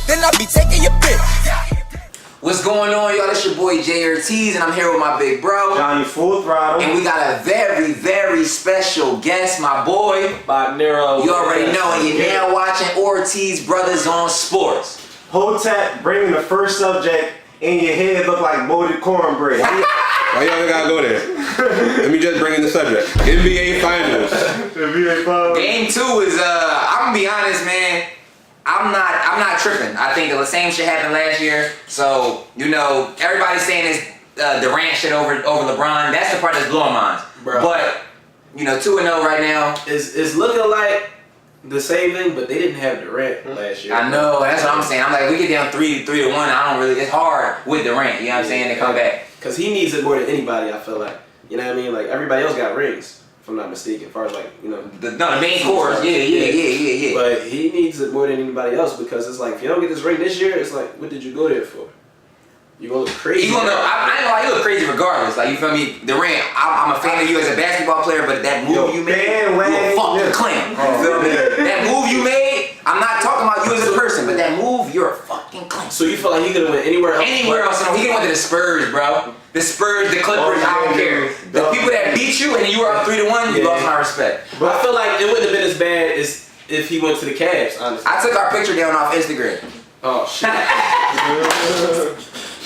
then I'll be taking your bitch. What's going on, y'all? It's your boy Jay Ortiz, and I'm here with my big bro, Johnny Full Throttle. and we got a very, very special guest, my boy, by Nero. You already know, and you're now watching Ortiz Brothers on Sports. Hotep bringing the first subject, and your head look like molded cornbread. Why y'all gotta go there? Let me just bring in the subject. NBA Finals. NBA Finals. Game 2 is, I'm gonna be honest, man. I'm not tripping. I think the same shit happened last year. So, you know, everybody's saying it's Durant shit over LeBron. That's the part that's blowing minds. Bro. But, you know, 2-0 right now. It's looking like the same thing, but they didn't have Durant last year. I know, that's what I'm saying. I'm like, we get down 3-1. I don't really, it's hard with Durant, you know what I'm saying, to come back. Because he needs it more than anybody, I feel like. You know what I mean? Like, everybody else got rings, if I'm not mistaken, as far as, like, you know. The main course, yeah. But he needs it more than anybody else because it's like, if you don't get this ring this year, it's like, what did you go there for? You gonna look crazy. I ain't gonna lie, you look crazy regardless. Like, you feel me? Durant, I'm a fan of you as a basketball player, but that move you made, you a fucking clown. You feel me? That move you made, I'm not talking about you as a person, but that move, you're a fucking clown. So you feel like he could have went anywhere else? Anywhere else. He could have went to the Spurs, bro. The Spurs, the Clippers, I don't care. The people that beat you and you were up 3-1, you lost my respect. But I feel like it wouldn't have been as bad as if he went to the Cavs, honestly. I took our picture down off Instagram. Oh, shit.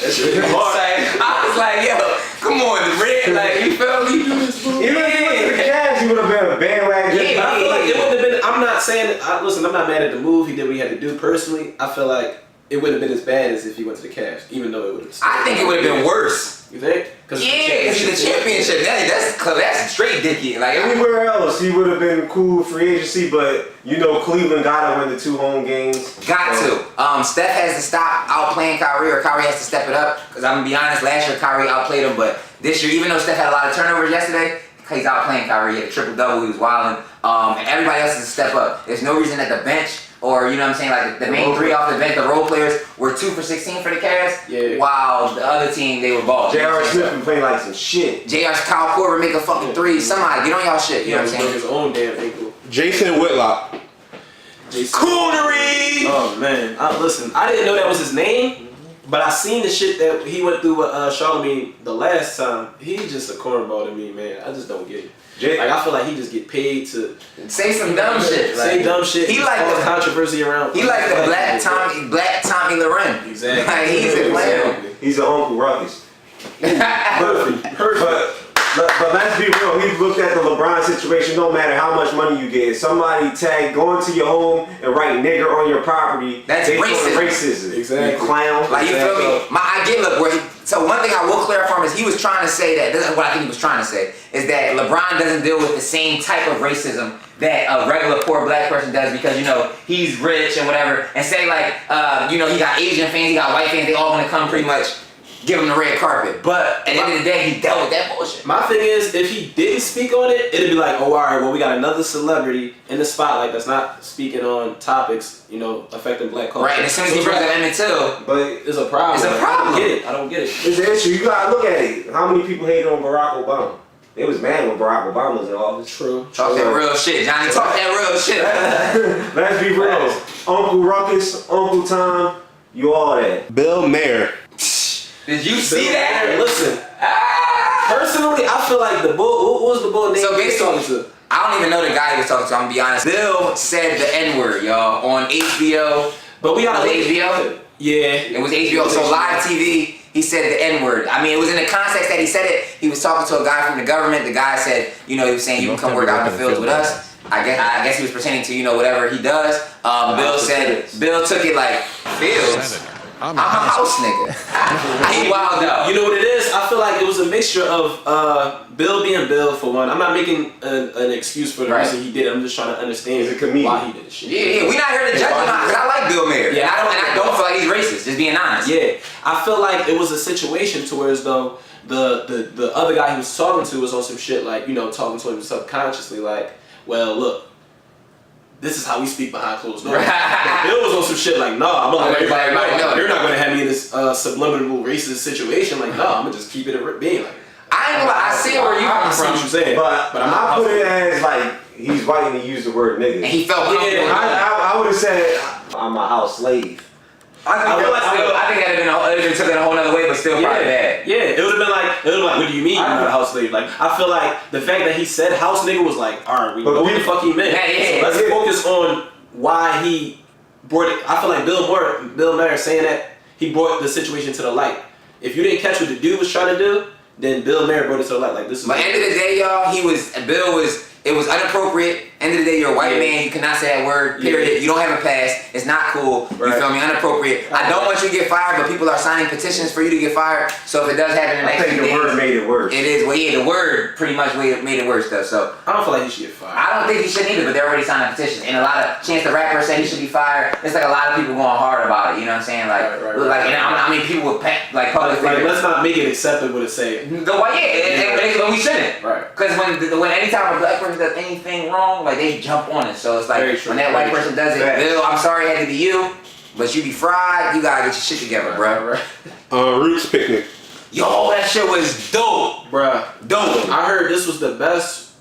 That's really hard. I was like, yo, come on, the red, like, you feel me? Even if you went to the Cavs, you would have been a bandwagon. But I feel like it wouldn't have been, I'm not saying, listen, I'm not mad at the move he did what he had to do personally. I feel like it wouldn't have been as bad as if he went to the Cavs, even though it would have. I think it would have been worse. You think? Because the championship, that's straight dicky. Like everywhere else, he would have been cool free agency, but you know Cleveland gotta win the 2 home games. Got to. Steph has to stop outplaying Kyrie, or Kyrie has to step it up. Because I'm gonna be honest, last year Kyrie outplayed him, but this year, even though Steph had a lot of turnovers yesterday, he's outplaying Kyrie. He had a triple-double. He was wilding. And everybody else has to step up. There's no reason that the bench, or you know what I'm saying, like the main 3 off the bench, the role players were 2 for 16 for the Cavs. While the other team, they were balling. J.R. Smith been playing like some shit. J.R.'s Kyle Korver make a fucking 3. Somebody get on y'all shit. You know what I'm saying? His own damn ankle. Jason Whitlock. Coonery. Oh man, listen, I didn't know that was his name, but I seen the shit that he went through with Charlemagne the last time. He's just a cornball to me, man. I just don't get it. Like, I feel like he just get paid to say some dumb shit. Say dumb shit. He like the controversy around. He like the Black Tommy Loren. Exactly. Like, he's a player. He's an Uncle Ruckus. Perfect. But let's be real, he looked at the LeBron situation, no matter how much money you get. Somebody tag, go into your home and write nigger on your property. That's racism. Exactly. You clown. Like, you feel me? I get, look, so one thing I will clarify from is he was trying to say that, this is what I think he was trying to say, is that LeBron doesn't deal with the same type of racism that a regular poor black person does because, you know, he's rich and whatever. And say, like, you know, he got Asian fans, he got white fans, they all want to come pretty much give him the red carpet. But at the end of the day, he dealt with that bullshit. My thing is, if he didn't speak on it, it'd be like, oh, alright, well, we got another celebrity in the spotlight that's not speaking on topics, you know, affecting black culture. Right, and as soon as he brings up Emmett Till, but it's a problem. It's a problem. I don't get it. It's an issue. You gotta look at it. How many people hated on Barack Obama? They was mad when Barack Obama was in office. True. Talk that real shit, Johnny. Talk that real shit. Let's be real. Uncle Ruckus, Uncle Tom, you all that. Bill Maher. Did you see that? Listen, personally, I feel like the bull. What was the bull name? So basically, I don't even know the guy he was talking to. I'm gonna be honest. Bill said the N-word, y'all, on HBO. But we got HBO. Yeah, it was HBO. So live TV, he said the N-word. I mean, it was in the context that he said it. He was talking to a guy from the government. The guy said, you know, he was saying, you can come work out in the fields with us. I guess he was pertaining to, you know, whatever he does. Bill took it like, fields? I'm a house nigga. He wild out. You know what it is? I feel like it was a mixture of Bill being Bill, for one. I'm not making an excuse for the reason he did it. I'm just trying to understand why he did this shit. Yeah, we not here to judge him because I like Bill Maher. Yeah, I don't feel like he's racist, just being honest. Yeah, I feel like it was a situation to where as though the other guy he was talking to was on some shit like, you know, talking to him subconsciously like, well, look, this is how we speak behind closed doors. Bill was on some shit like, nah, I'm gonna let everybody know. You're not gonna have me in this subliminal racist situation. Like, no, I'm gonna just keep it a being. Like, I ain't gonna lie, I see where you come from. What you're saying, but I put it as like he's white and he used the word nigga. And he felt comfortable. I would have said I'm a house slave. I think it took it a whole other way, but still probably bad. Yeah, it would have been like, what do you mean you're not a house slave? Like, I feel like the fact that he said house nigga was like, all right, we know what the fuck he meant. So let's focus on why he brought it. I feel like Bill Maher saying that he brought the situation to the light. If you didn't catch what the dude was trying to do, then Bill Maher brought it to the light. Like, this is. But end of the day, y'all, it was inappropriate. End of the day, you're a white man. You cannot say that word, period. You don't have a pass. It's not cool. You feel me? Inappropriate. I don't want you to get fired, but people are signing petitions for you to get fired. So if it does happen in the next few days. I think the word made it worse. It is. Well, yeah, the word pretty much made it worse, though. So I don't feel like he should get fired. I don't think he should either, but they're already signing petitions. And a lot of Chance the Rapper said he should be fired. It's like a lot of people going hard about it. You know what I'm saying? Like, I mean, people with like public figures. Let's not make it acceptable to say it. We shouldn't. Right. Because when anytime a black person does anything wrong, like they jump on it. So it's like when that white person does it, Bill, I'm sorry it had to be you, but you be fried. You gotta get your shit together, bro. Roots Picnic. Yo, that shit was dope, Bruh. dope. I heard this was the best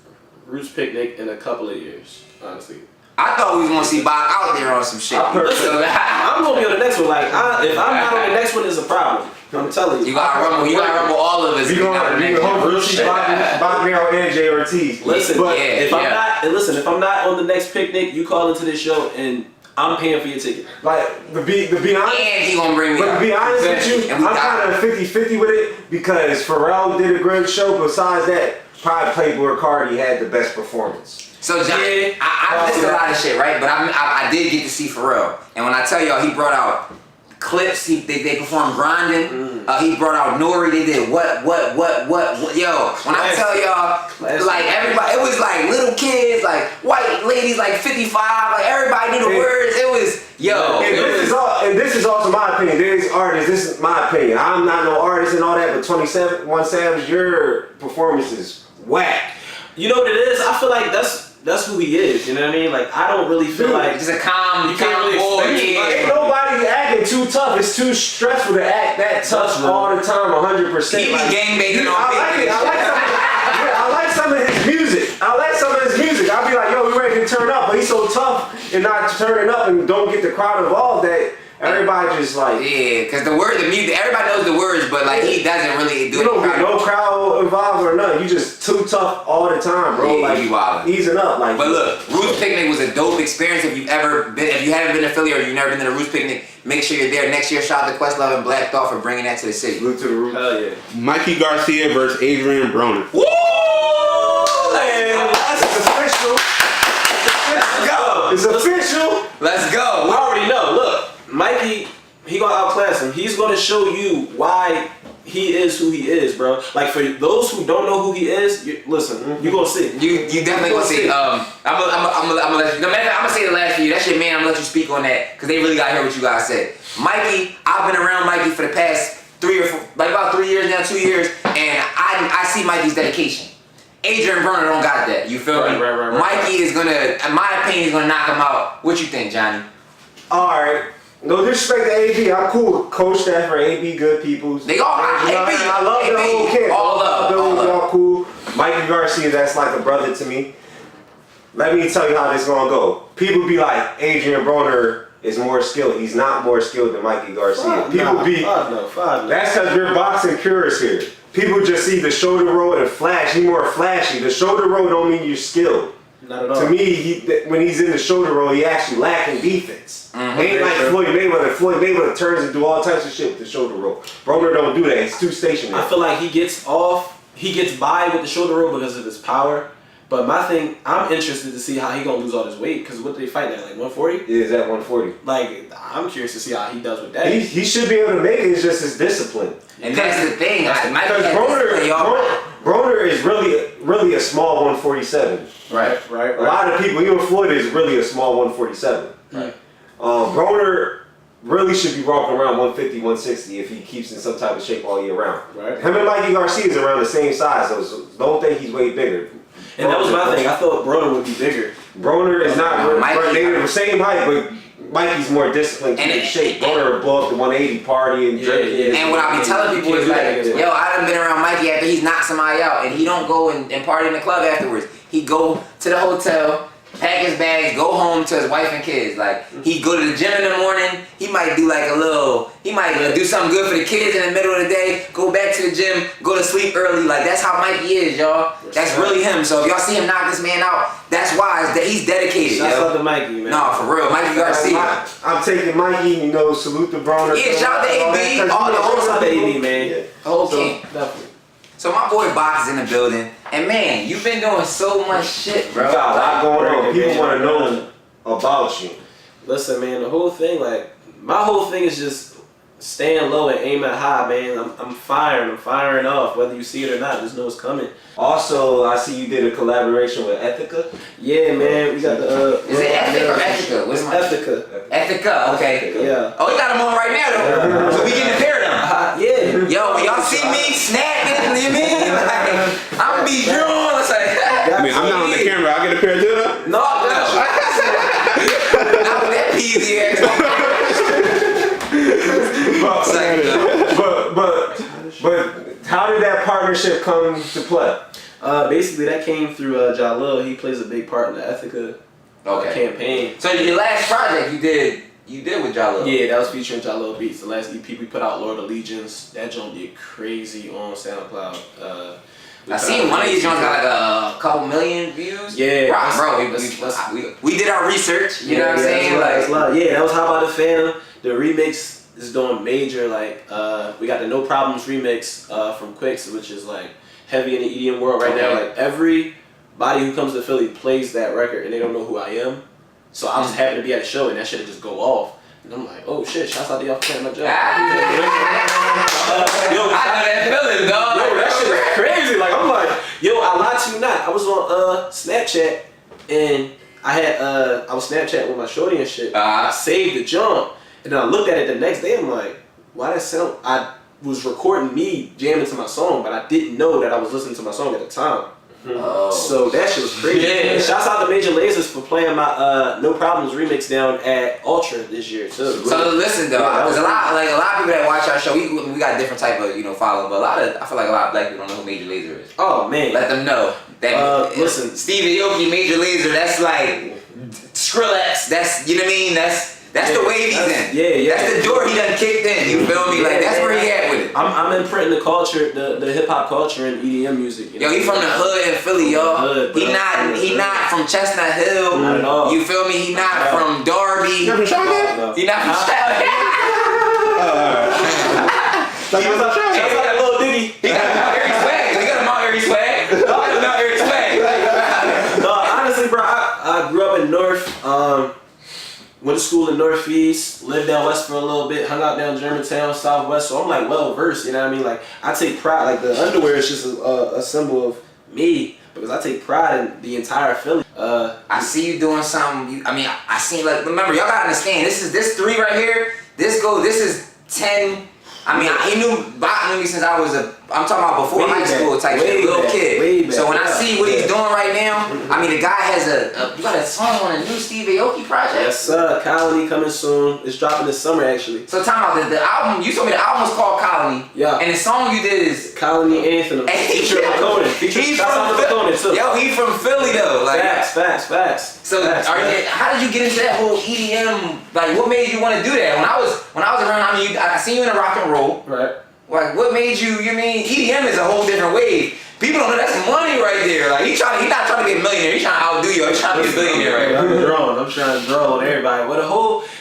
Roots Picnic in a couple of years, honestly. I thought we was gonna see Bob out there on some shit. Listen, I'm gonna be on the next one. Like, if I'm not on the next one, it's a problem. I'm telling you. You gotta rumble all of us. You gonna hopefully see Bob Nero and Jay Ortiz. Listen, if I'm not on the next picnic, you call into this show and I'm paying for your ticket. Like, to be honest, and he gonna bring me but to be honest with you, I'm kind of 50-50 with it because Pharrell did a great show. Besides that, probably Playboy Cardi had the best performance. So Johnny, I missed a lot of shit, right? But I did get to see Pharrell, and when I tell y'all, he brought out clips. They performed grinding. He brought out Nori. They did what? Yo, when I tell y'all, like everybody, it was like little kids, like white ladies, like 55, like everybody knew the words. It was And this is also my opinion. There's artists. This is my opinion. I'm not no artist and all that, but 21 Savage, your performance is whack. You know what it is? I feel like that's who he is. You know what I mean? Like, I don't really feel like just a calm. You can't really expect Ain't nobody acting too tough. It's too stressful to act that tough all the time, 100%. He be gangbanging on I like some of his music. I'll be like, yo, we ready to turn up, but he's so tough and not turning up and don't get the crowd involved that everybody just like because the music, everybody knows the words, but like he doesn't really do it. You don't get no crowd involved or nothing. You just too tough all the time, bro. Yeah, like easing up, like. But look, Roots Picnic was a dope experience. If you haven't been to Philly or you've never been to the Roots Picnic, make sure you're there next year. Shout out to Questlove and Black Thought for bringing that to the city. Salute to the Roots. Hell yeah. Mikey Garcia versus Adrian Broner. Woo! It's official. Let's go. It's official. Let's go. We already know. Look. Mikey, he gonna outclass him. He's gonna show you why he is who he is, bro. Like, for those who don't know who he is, listen, you gonna see. You definitely gonna see. I'm gonna let you. No matter, I'm gonna say the last for you. That's your man. I'm gonna let you speak on that because they really gotta hear what you guys said. Mikey, I've been around Mikey for the past 3 or 4, like about 3 years now, 2 years, and I see Mikey's dedication. Adrian Broner don't got that. You feel me? Right. Mikey is gonna, in my opinion, is gonna knock him out. What you think, Johnny? All right. No disrespect to AB, I'm cool. Coach Stafford, AB, good people. They all right. I love the whole kid. All up. Cool. Mikey Garcia, that's like a brother to me. Let me tell you how this gonna go. People be like, Adrian Broner is more skilled. He's not more skilled than Mikey Garcia. That's because we're boxing purists here. People just see the shoulder roll and flash. He's more flashy. The shoulder roll don't mean you're skilled. Not at all. To me, when he's in the shoulder roll, he actually lacking defense. Ain't like Floyd Mayweather. Floyd Mayweather turns and do all types of shit with the shoulder roll. Broner don't do that. He's too stationary. I feel like he gets by with the shoulder roll because of his power. But my thing, I'm interested to see how he gonna lose all this weight because what they fighting at, like 140? Yeah, it's at 140. Like, I'm curious to see how he does with that. He should be able to make it. It's just his discipline. And that's the thing. Because Broner is really a small 147. Right. A lot of people, even Floyd is really a small 147. Right. Broner really should be walking around 150, 160 if he keeps in some type of shape all year round. Right. Him and Mikey Garcia is around the same size, so don't think he's way bigger. And that was my thing. I thought Broner would be bigger. Broner is not. They're the same height, but Mikey's more disciplined, keep in shape. Broner will blow up to 180, party and drink. And what I be telling people is like, yo, I done been around Mikey after he's knocked somebody out, and he don't go and party in the club afterwards. He go to the hotel. pack his bags, go home to his wife and kids. Like, he go to the gym in the morning, he might do like he might do something good for the kids in the middle of the day, go back to the gym, go to sleep early. Like, that's how Mikey is, y'all. That's really him. So if y'all see him knock this man out, that's why. Is that he's dedicated. Shout out to Mikey, man. Nah, for real. Mikey Garcia. I'm taking Mikey, you know, salute the Broner. Yeah, shout out to AB. All the whole Shout out to AB, man. The whole team. Definitely. So my boy Box is in the building. And man, you've been doing so much shit, bro. You got a lot going on. People man. want to know about you. Listen, man, the whole thing, like, my whole thing is just staying low and aiming high, man. I'm firing off, whether you see it or not. Just know it's coming. Also, I see you did a collaboration with Ethica. Yeah, man, we got the. Is it Ethic or Ethica? What's my Ethica? Ethica, okay. Yeah. Oh, we got him on right now, though. So we getting a pair of them. Yeah. Yo, when y'all see me snapping, you mean? Like, I'm be drawn. It's like, I mean, I'm not on the camera. I get a pair of dinner. no. Not with that peasy ass. But how did that partnership come to play? Basically, that came through Jalil. He plays a big part in the Ethica campaign. So your last project you did with Jalil. Yeah, that was featuring Jalil Beats. The last EP we put out, Lord of Legions. That joint did crazy on SoundCloud. I seen one of these joints got like a couple million views. Yeah, right, bro. We did our research. You know what I'm saying? Yeah, that was How About the Fam. The remix is doing major. Like, we got the No Problems remix from Quicks, which is like heavy in the EDM world right now. Like, everybody who comes to Philly plays that record and they don't know who I am. So I just happened to be at a show and that shit just go off. And I'm like, oh shit, shouts out to y'all for playing my job. I know that feeling, dog. Yo, that shit is crazy. Like, I'm like, yo, I lied to you not. I was on Snapchat and I was Snapchatting with my shorty and shit. I saved the jump and then I looked at it the next day. I'm like, why that sound? I was recording me jamming to my song, but I didn't know that I was listening to my song at the time. So that shit was crazy. Yeah. Shouts out to Major Lasers for playing my No Problems remix down at Ultra this year too. So listen though, because a lot of people that watch our show, we got a different type of following, but I feel like a lot of black people don't know who Major Laser is. Oh man, let them know that. Listen, Steve Aoki, Major Laser, that's like Skrillex. That's you know what I mean. That's the wave he's in. Yeah. That's the door he done kicked in. You feel me? Like that's where he at with it. I'm imprinting the culture, the hip hop culture and EDM music. Yo, he from the hood in Philly, y'all. He not from Chestnut Hill. Not at all. You feel me? He not from Darby. You're from Charlotte? No. He not from Charlotte. Shouts out that little Diddy. He got a Mount Airy swag. He got a Mount Airy swag. Mount Airy swag. No, honestly, bro, I grew up in North. Went to school in Northeast, lived down west for a little bit, hung out down Germantown, Southwest, so I'm like well versed, you know what I mean? Like I take pride, like the underwear is just a symbol of me because I take pride in the entire Philly. I see you doing something. I seen like remember y'all gotta understand this 3 right here. This is 10. He knew me since I was I'm talking about before high school type shit, little kid. So when I see what he's doing right now, the guy has you got a song on a new Steve Aoki project? Yes, sir. Colony coming soon. It's dropping this summer actually. So time out, the album, you told me the album was called Colony. Yeah. And the song you did is Colony Anthem. Featuring McConan. He's from Philly too. Yo, he from Philly though. Like Facts. So how did you get into that whole EDM? Like what made you want to do that? When I was around, I seen you in a rock and roll. Right. Like what made you EDM is a whole different wave. People don't know that's money right there. Like he not trying to be a millionaire, he's trying to outdo you, he's trying to be a billionaire right now. I'm trying to draw on everybody. Well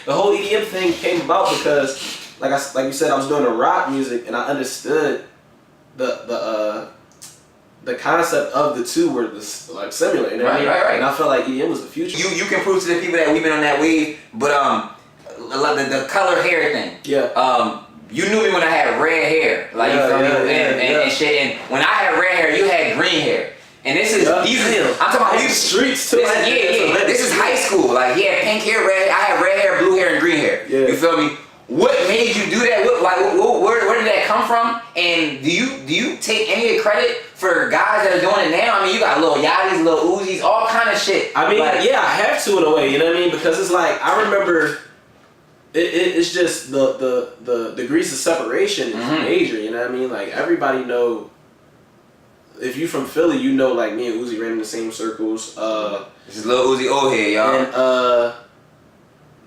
the whole EDM thing came about because like you said, I was doing the rock music and I understood the concept of the two were like similar, you know what I mean? Right. And I felt like EDM was the future. You can prove to the people that we've been on that wave, but the color hair thing. Yeah. You knew me when I had red hair, like you feel me, and shit. And when I had red hair, you had green hair. And this is I'm talking about these streets too. This is high school. Like he had pink hair, red. I had red hair, blue hair, and green hair. Yeah. You feel me? What made you do that? Where did that come from? And do you take any credit for guys that are doing it now? You got little Yachty's, little Uzis, all kind of shit. I have to in a way, you know what I mean? Because it's like I remember. It's just the degrees of separation is major, you know what I mean? Like everybody know if you from Philly, you know, like me and Uzi ran in the same circles. This is Lil Uzi old head, y'all. And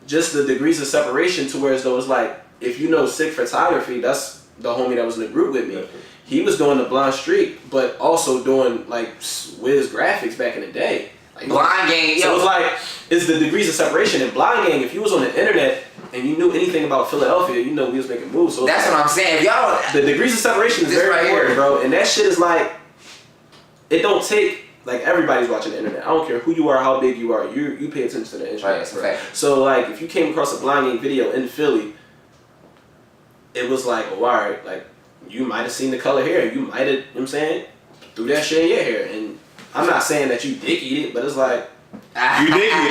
just the degrees of separation to where as though it's like, if you know Sick Photography, that's the homie that was in the group with me. He was doing the Blind Streak, but also doing like Wiz graphics back in the day. Like, Blind Gang, yo. So it's like, it's the degrees of separation. In Blind Gang, if you was on the internet and you knew anything about Philadelphia, you know we was making moves. So that's like, what I'm saying. If y'all don't, the degrees of separation is this very right important, here, bro. And that shit is like, it don't take, like everybody's watching the internet. I don't care who you are, how big you are. You pay attention to the internet. Right, that's a fact. So like, if you came across a Blind Gang video in Philly, it was like, oh, all right, like you might have seen the color hair. You might have, you know what I'm saying, threw that shit in your hair. And I'm not saying that you dick eat it, but it's like, You dick it.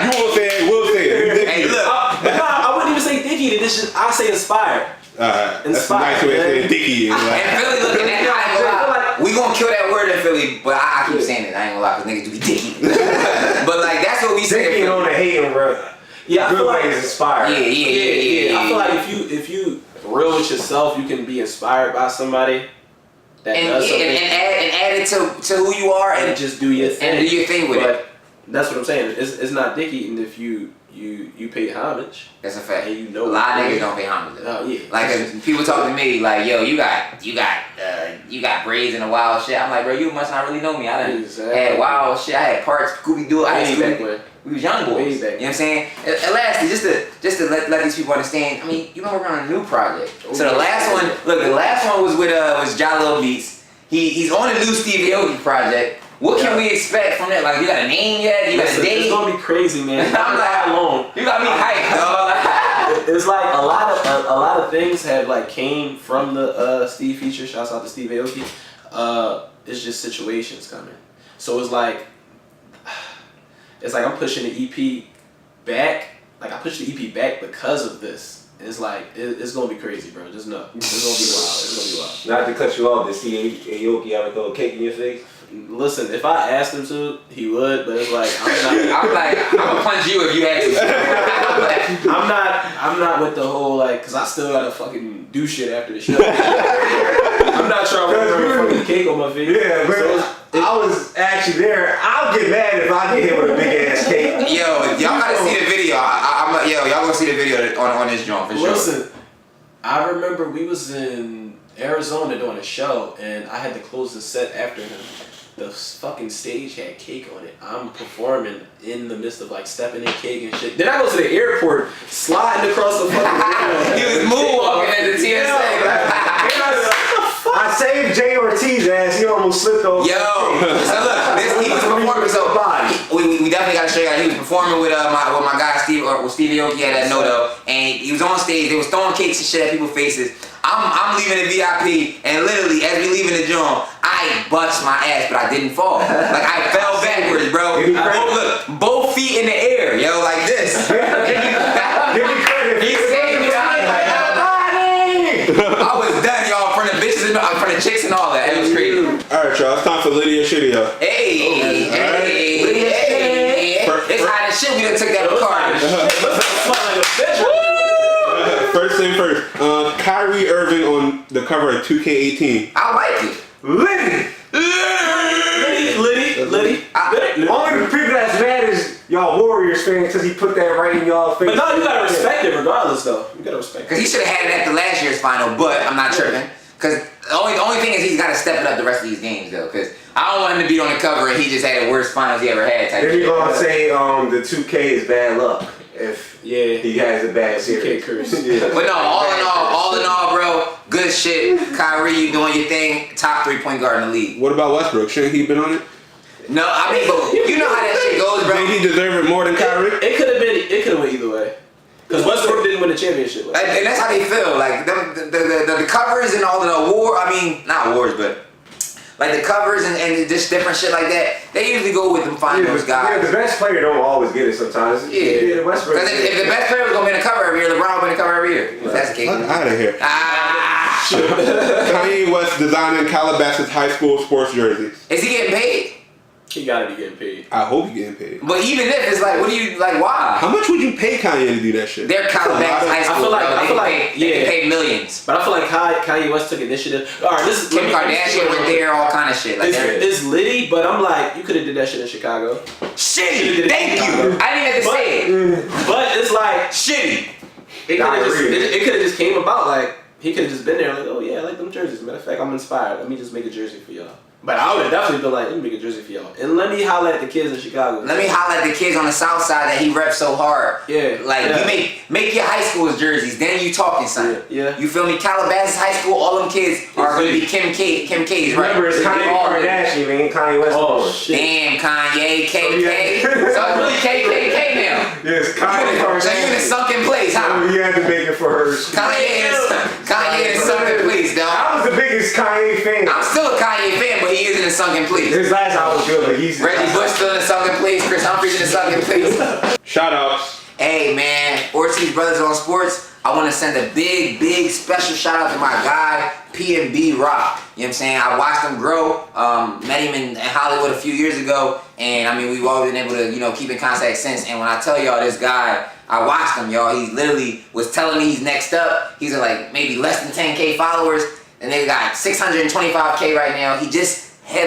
You will say it. You dick hey, it. look. I wouldn't even say dick eat it. This just, I say inspired. That's a Inspired, nice way to say man. dicky. Like, And Philly looking at it, I ain't gonna lie. We gonna kill that word in Philly, but I keep saying it. I ain't gonna lie, cause niggas do be dicky. But like that's what we say. Dicking on the hating, bro. Yeah, I Good feel like way is inspired. Yeah. I feel like if you real with yourself, you can be inspired by somebody that does something and add it to who you are and and just do your thing. and do your thing with but it. That's what I'm saying. It's not dick eating if you pay homage. That's a fact. And you know a lot of what niggas it don't pay homage. Oh yeah. Like if people talk to me like, yo, you got braids and a wild shit. I'm like, bro, you must not really know me. I done had wild shit. I had parts, Scooby Doo. I had Way back Scooby. when. We was young boys. Way You know back what I'm saying? And lastly, just to let these people understand. I mean, you know we're on a new project. So the last one, look, the last one was with was Jalil Beats. He's on a new Steve Aoki project. What can we expect from that? Like, you got a name yet? You got a date? It's gonna be crazy, man. I'm like, how long? You got me hyped, dog. It's like a lot of things have like came from the Steve feature. Shouts out to Steve Aoki. It's just situations coming. So it's like I'm pushing the EP back. Like I pushed the EP back because of this. It's like it's gonna be crazy, bro. Just know it's gonna be wild. It's gonna be wild. Not to cut you off, did Steve Aoki ever throw a cake in your face? Listen, if I asked him to, he would. But it's like I'm gonna punch you if you ask me. I'm not with the whole like, cause I still gotta fucking do shit after the show. I'm not trying to bring a fucking cake on my face. Yeah, bro. I was actually there. I'll get mad if I get hit with a big ass cake. Yo, y'all gotta see the video. Y'all gonna see the video on this joint for sure. Listen, I remember we was in Arizona doing a show, and I had to close the set after him. The fucking stage had cake on it. I'm performing in the midst of like stepping in cake and shit. Then I go to the airport, sliding across the fucking He was moonwalking at the TSA. I saved Jay Ortiz ass. He almost slipped over. Yo, so look, he was performing. So we definitely got to show you guys. He was performing with my guy Steve Aoki at that Noto, and he was on stage. They was throwing cakes and shit at people's faces. I'm leaving the VIP, and literally as we leaving the joint, I bust my ass, but I didn't fall. Like I fell backwards, bro. Look, both feet in the air, yo, like this. Give me credit. He saved me. I was done, y'all, in front of bitches and in front of chicks and all that. It was crazy. Alright, y'all, it's time for Lydia Shitty. Hey. It's hot as shit. We done took that car. First thing first, Kyrie Irving on the cover of 2K18. I like it. Liddy. Only the people that's mad is y'all Warriors fans because he put that right in y'all face. But no, you gotta respect it regardless, though. You gotta respect it. Because he should have had it after last year's final, but I'm not tripping. Because the only thing is he's got to step it up the rest of these games, though. Because I don't want him to be on the cover and he just had the worst finals he ever had. Then you're going to say the 2K is bad luck if he has a bad series. Yeah. But no, all in all, bro, good shit. Kyrie, you doing your thing. Top 3-point guard in the league. What about Westbrook? Shouldn't he been on it? No, I mean, but you know how that shit goes, bro. Think he deserved it more than Kyrie? It could have went either way. Because Westbrook didn't win the championship. And that's how they feel. Like the covers and all the award. I mean, not awards, but like the covers and just different shit like that. They usually go with them finals guys. Yeah, the best player don't always get it sometimes. Yeah, Westbrook. Because if the best player was gonna be in the cover every year, LeBron would be in the cover every year. That's the case. Fuck out of here. Kanye West designing Calabasas high school sports jerseys. Is he getting paid? He gotta be getting paid. I hope you're getting paid. But even if it's like, what do you like? Why? How much would you pay Kanye to do that shit? They're Calabasas High School. I feel like they pay millions. But I feel like Kanye West took initiative. All right, this is Kim Kardashian went there, all kind of shit. Like it's litty, but I'm like, you could have did that shit in Chicago. Shitty. Thank you. I didn't have to say it. But it's like shitty. It could have just came about like he could have just been there like, oh yeah, I like them jerseys. Matter of fact, I'm inspired. Let me just make a jersey for y'all. But I would have definitely been like, let me make a jersey for y'all. And let me holler at the kids in Chicago. Let me holler at the kids on the south side that he reps so hard. Yeah. Like, you make your high school's jerseys, then you talking something. Yeah. You feel me? Calabasas High School, all them kids are going to be Kim K's, right? Remember, it's Kanye Kardashian, man. Kanye West. Oh, shit. Damn, Kanye, KK. So it's really KKK now. Yes, Kanye Kardashian. So you in a sunken place, huh? You had to make it for her. Kanye in a sunken place, dog. I was the biggest Kanye fan. I'm still a Kanye fan, but he is in a sunken place. His last album was good, but he's Reggie Bush still in a sunken place. Chris Humphries in a sunken place. Shout outs. Hey man, Ortiz Brothers on Sports. I want to send a big special shout out to my guy P&B Rock. You know what I'm saying? I watched him grow. Met him in Hollywood a few years ago, and I mean we've always been able to keep in contact since. And when I tell y'all this guy, I watched him, y'all. He literally was telling me he's next up. He's at like maybe less than 10K followers, and they got 625K right now. He just he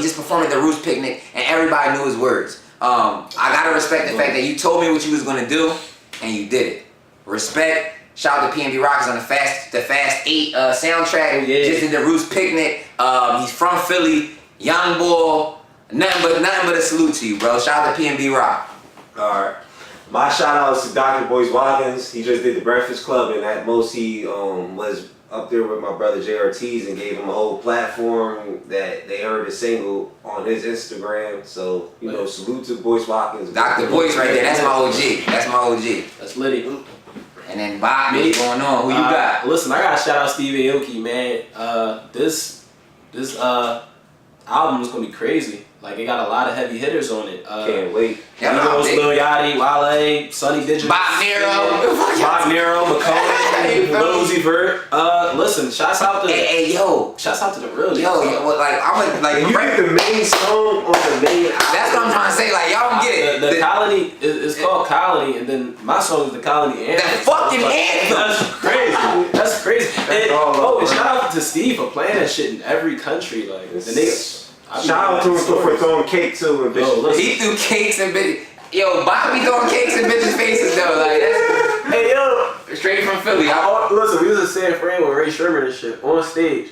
just performed at the Roost Picnic, and everybody knew his words. I gotta respect the fact that you told me what you was gonna do, and you did it. Respect. Shout out to PNB Rockers on the Fast 8 soundtrack. Oh, yeah. Just did the Roost Picnic. He's from Philly, young boy. Nothing but a salute to you, bro. Shout out to PNB Rock. Alright. My shout out is to Dr. Boyce Watkins. He just did the Breakfast Club, and at most he was up there with my brother Jay Ortiz and gave him a whole platform that they heard a single on his Instagram. So, salute to Boyce Watkins. Dr. Boyce right there. That's my OG. That's litty. And then Bob, what's going on? Who you got? Listen, I gotta shout out Steve Aoki, man. This album is gonna be crazy. Like, it got a lot of heavy hitters on it. Can't wait. Lil Yachty, Wale, Sonny Digital, Bob Nero, McCollum, Lil Uzi Vert. Listen, shouts out to shouts out to the real. You get the main song on the main album. That's what I'm trying to say. Like, y'all don't get it. The Colony is called Colony, and then my song is the Colony Anthem. That fucking anthem. That's crazy. And shout out to Steve for playing that shit in every country. Like, the nigga. Shout out to him for throwing cake too. He threw cakes and bitches. Yo, Bobby throwing cakes in bitches' faces though. Like, that's hey yo, straight from Philly. Listen, we was in San Fran with Ray Sherman and shit on stage,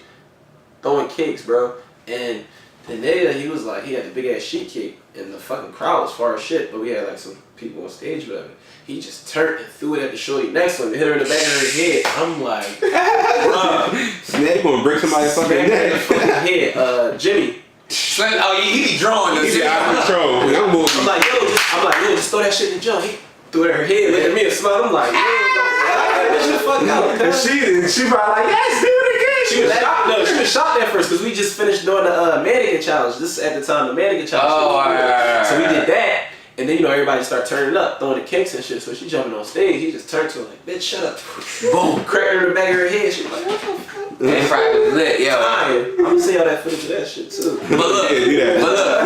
throwing cakes, bro. And the nigga, he was like, he had the big ass sheet cake, and the fucking crowd was far as shit. But we had like some people on stage, whatever. He just turned and threw it at the shorty next to him and hit her in the back of her head. I'm like, bro, Snake gonna break somebody's fucking head. Jimmy. He be drawing us. He's out of control. I'm like, yo, just throw that shit in the jump. He threw it at her head, looked at me and smiled. I'm like, and she probably like, yes, do it again. She was shocked at first because we just finished doing the mannequin challenge. This is at the time the mannequin challenge. So we did that. And then, everybody start turning up, throwing the kicks and shit. So she jumping on stage. He just turned to her like, bitch, shut up. Boom. Cracked her in the back of her head. She was like, what the fuck? That probably was lit, yo. I'm going to see all that footage of that shit, too. But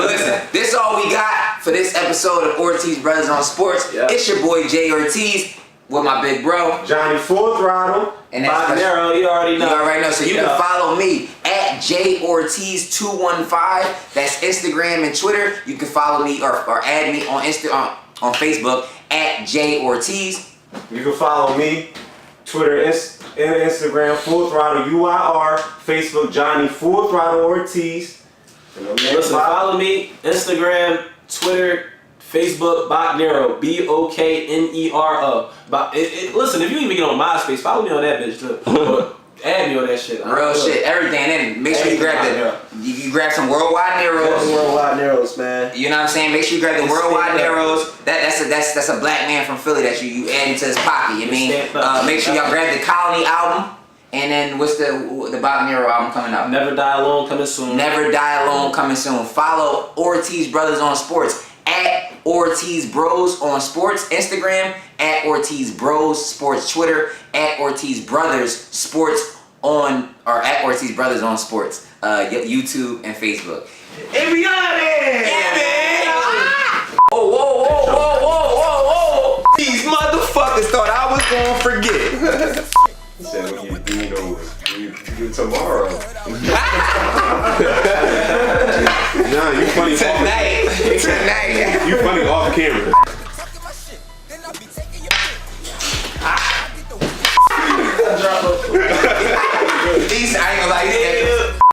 listen, this is all we got for this episode of Ortiz Brothers on Sports. Yep. It's your boy, Jay Ortiz, with my big bro, Johnny Full Throttle. And that's Nero, you already know. So you can follow me at Jay Ortiz 215. That's Instagram and Twitter. You can follow me or add me on on Facebook at Jay Ortiz. You can follow me, Twitter and Instagram, Full Throttle UIR, Facebook Johnny Full Throttle Ortiz. Listen, follow me, Instagram, Twitter, Facebook, Bach Nero, BOKNERO. Listen, if you even get on MySpace, follow me on that bitch too. Add me on that shit. Real shit, everything. And make sure you grab you grab some Worldwide Neros. Worldwide Neros, man. You know what I'm saying? Make sure you grab the Worldwide Neros. That's a black man from Philly that you add into his pocket. You mean? Make sure y'all grab the Colony album. And then what's the Bob Nero album coming out? Never Die Alone coming soon. Never Die Alone coming soon. Follow Ortiz Brothers on Sports at Ortiz Bros on Sports Instagram, at Ortiz Bros Sports Twitter, at Ortiz Brothers Sports at Ortiz Brothers on Sports. YouTube, and Facebook. And we on it! Yeah, man! Oh, whoa, whoa, whoa, whoa, whoa, whoa! These motherfuckers thought I was gonna forget. He said when you do you tomorrow. Nah, you funny. Tonight. You funny off camera.